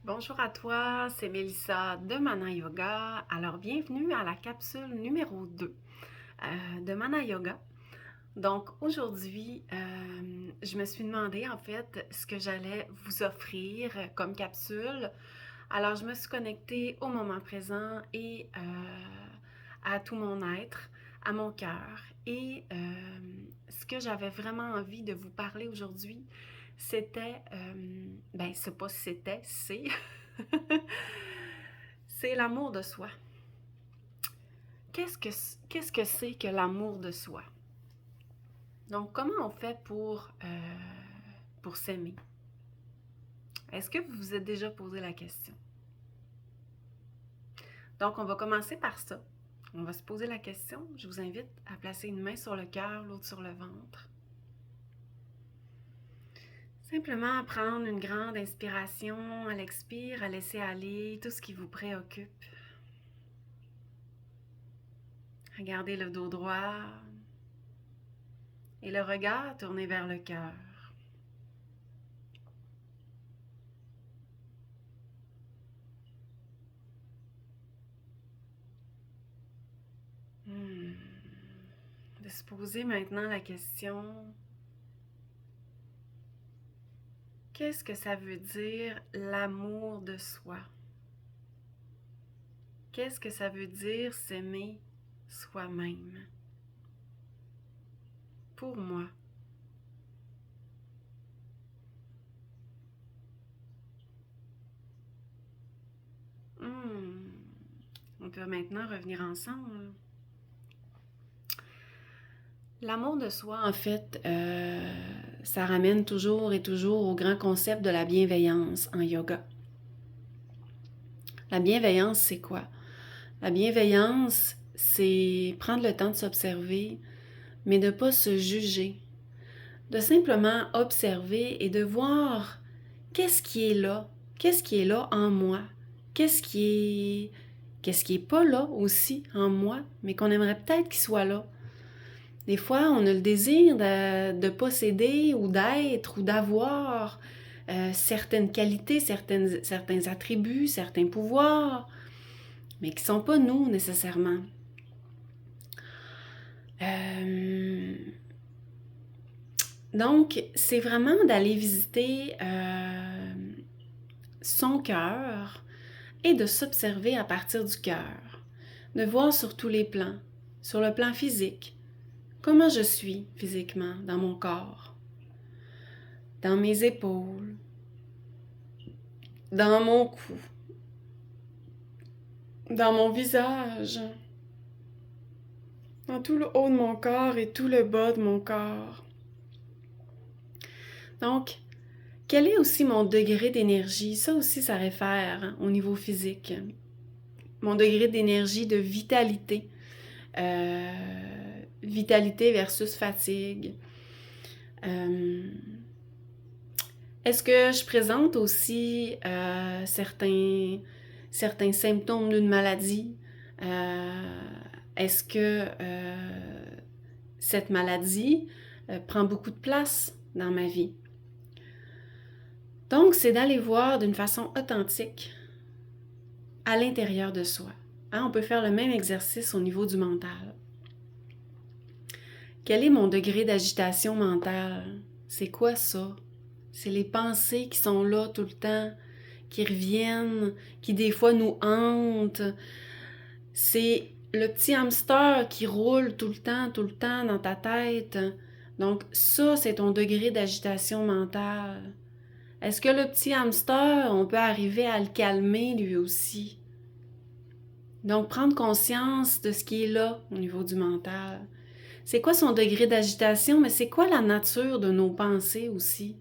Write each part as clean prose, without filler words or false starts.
Bonjour à toi, c'est Mélissa de Mana Yoga. Alors, bienvenue à la capsule numéro 2 de Mana Yoga. Donc, aujourd'hui, je me suis demandé en fait ce que j'allais vous offrir comme capsule. Alors, je me suis connectée au moment présent et à tout mon être, à mon cœur. Et ce que j'avais vraiment envie de vous parler aujourd'hui, c'était, c'est pas c'est c'est l'amour de soi. Qu'est-ce que c'est que l'amour de soi? Donc, comment on fait pour s'aimer? Est-ce que vous vous êtes déjà posé la question? Donc, on va commencer par ça. On va se poser la question. Je vous invite à placer une main sur le cœur, l'autre sur le ventre. Simplement à prendre une grande inspiration, à l'expire, à laisser aller tout ce qui vous préoccupe. Regardez le dos droit et le regard tourné vers le cœur. De se poser maintenant la question, qu'est-ce que ça veut dire l'amour de soi? Qu'est-ce que ça veut dire s'aimer soi-même? Pour moi. On peut maintenant revenir ensemble. L'amour de soi, en fait, ça ramène toujours et toujours au grand concept de la bienveillance en yoga. La bienveillance, c'est quoi? La bienveillance, c'est prendre le temps de s'observer, mais de ne pas se juger. De simplement observer et de voir qu'est-ce qui est là en moi, qu'est-ce qui est pas là aussi en moi, mais qu'on aimerait peut-être qu'il soit là. Des fois, on a le désir de posséder ou d'être ou d'avoir certaines qualités, certains attributs, certains pouvoirs, mais qui ne sont pas nous nécessairement. Donc, c'est vraiment d'aller visiter son cœur et de s'observer à partir du cœur, de voir sur tous les plans, sur le plan physique, comment je suis physiquement dans mon corps, dans mes épaules, dans mon cou, dans mon visage, dans tout le haut de mon corps et tout le bas de mon corps. Donc, quel est aussi mon degré d'énergie? Ça aussi, ça réfère au niveau physique. Mon degré d'énergie, de vitalité. Vitalité versus fatigue. Est-ce que je présente aussi certains symptômes d'une maladie? Est-ce que cette maladie prend beaucoup de place dans ma vie? Donc, c'est d'aller voir d'une façon authentique à l'intérieur de soi. Hein, on peut faire le même exercice au niveau du mental. Quel est mon degré d'agitation mentale? C'est quoi ça? C'est les pensées qui sont là tout le temps, qui reviennent, qui des fois nous hantent. C'est le petit hamster qui roule tout le temps dans ta tête. Donc ça, c'est ton degré d'agitation mentale. Est-ce que le petit hamster, on peut arriver à le calmer lui aussi? Donc prendre conscience de ce qui est là au niveau du mental. C'est quoi son degré d'agitation, mais c'est quoi la nature de nos pensées aussi?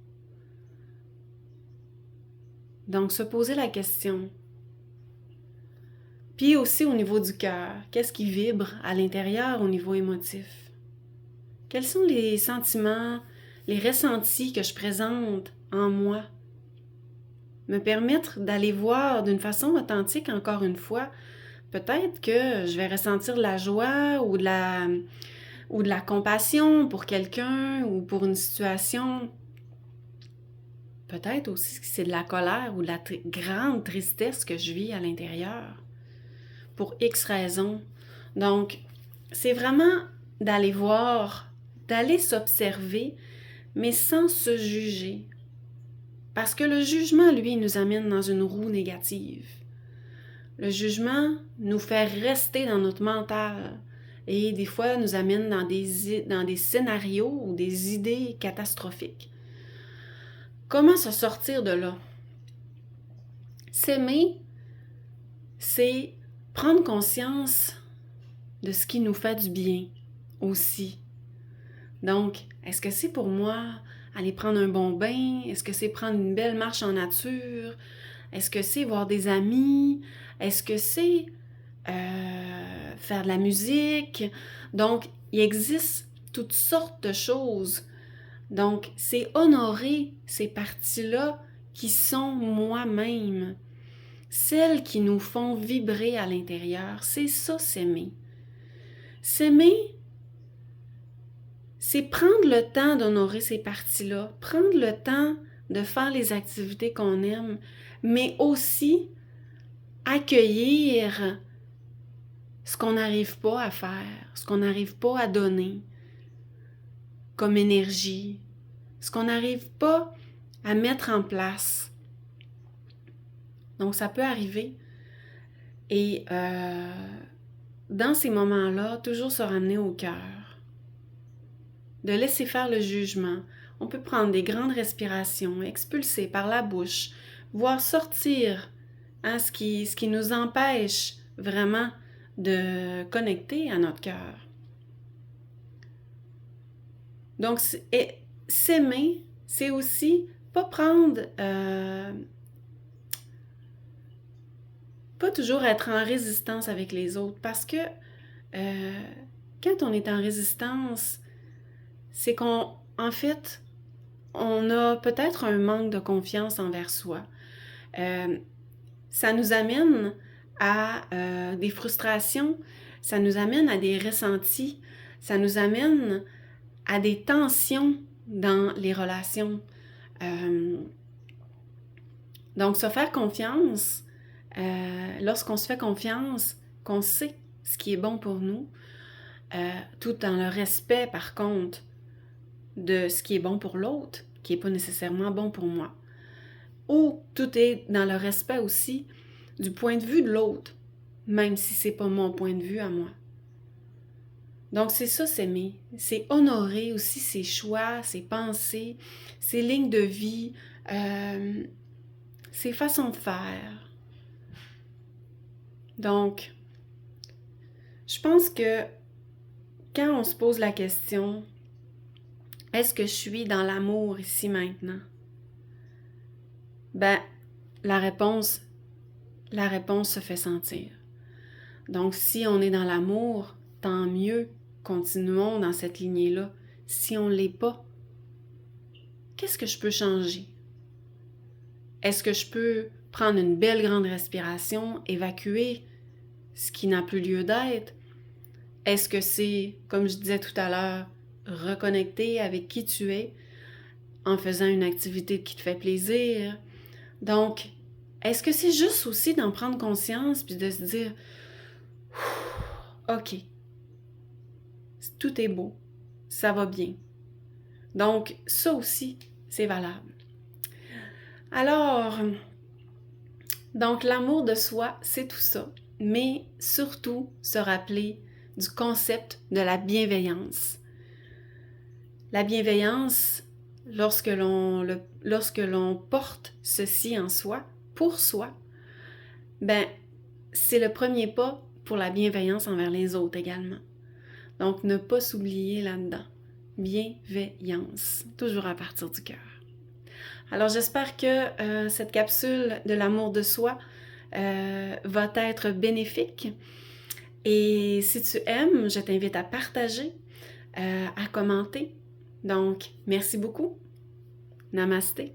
Donc, se poser la question. Puis aussi au niveau du cœur, qu'est-ce qui vibre à l'intérieur au niveau émotif? Quels sont les sentiments, les ressentis que je présente en moi? Me permettre d'aller voir d'une façon authentique encore une fois. Peut-être que je vais ressentir de la joie ou de la compassion pour quelqu'un ou pour une situation. peut-être aussi que c'est de la colère ou de la grande tristesse que je vis à l'intérieur, pour X raisons. Donc, c'est vraiment d'aller voir, d'aller s'observer, mais sans se juger. Parce que le jugement, lui, nous amène dans une roue négative. Le jugement nous fait rester dans notre mental et des fois nous amène dans des scénarios ou des idées catastrophiques. Comment se sortir de là? S'aimer, c'est prendre conscience de ce qui nous fait du bien aussi. Donc, est-ce que c'est pour moi aller prendre un bon bain? Est-ce que c'est prendre une belle marche en nature? Est-ce que c'est voir des amis? Est-ce que c'est faire de la musique? Donc, il existe toutes sortes de choses. Donc, c'est honorer ces parties-là qui sont moi-même. Celles qui nous font vibrer à l'intérieur. C'est ça, s'aimer. S'aimer, c'est prendre le temps d'honorer ces parties-là, prendre le temps de faire les activités qu'on aime, mais aussi accueillir ce qu'on n'arrive pas à faire, ce qu'on n'arrive pas à donner comme énergie, ce qu'on n'arrive pas à mettre en place. Donc, ça peut arriver. Et dans ces moments-là, toujours se ramener au cœur, de laisser faire le jugement. On peut prendre des grandes respirations, expulser par la bouche, voir sortir ce qui nous empêche vraiment de connecter à notre cœur. Donc, s'aimer, c'est aussi pas prendre, pas toujours être en résistance avec les autres, parce que quand on est en résistance, c'est qu'en fait, on a peut-être un manque de confiance envers soi. Ça nous amène à des frustrations, ça nous amène à des ressentis, ça nous amène à des tensions dans les relations. Donc, se faire confiance, lorsqu'on se fait confiance, qu'on sait ce qui est bon pour nous, tout dans le respect, par contre, de ce qui est bon pour l'autre, qui n'est pas nécessairement bon pour moi. Ou tout est dans le respect aussi du point de vue de l'autre, même si c'est pas mon point de vue à moi. Donc, c'est ça, s'aimer. C'est honorer aussi ses choix, ses pensées, ses lignes de vie, ses façons de faire. Donc, je pense que quand on se pose la question, est-ce que je suis dans l'amour ici maintenant? Ben, la réponse se fait sentir. Donc, si on est dans l'amour, tant mieux, continuons dans cette lignée-là. Si on ne l'est pas, qu'est-ce que je peux changer? Est-ce que je peux prendre une belle grande respiration, évacuer ce qui n'a plus lieu d'être? Est-ce que c'est, comme je disais tout à l'heure, reconnecter avec qui tu es en faisant une activité qui te fait plaisir? Donc, est-ce que c'est juste aussi d'en prendre conscience puis de se dire « OK, tout est beau, ça va bien. » Donc, ça aussi, c'est valable. Alors, donc l'amour de soi, c'est tout ça, mais surtout se rappeler du concept de la bienveillance. La bienveillance, lorsque l'on porte ceci en soi, pour soi, ben, c'est le premier pas pour la bienveillance envers les autres également. Donc, ne pas s'oublier là-dedans. Bienveillance, toujours à partir du cœur. Alors, j'espère que cette capsule de l'amour de soi va être bénéfique. Et si tu aimes, je t'invite à partager, à commenter. Donc, merci beaucoup. Namasté.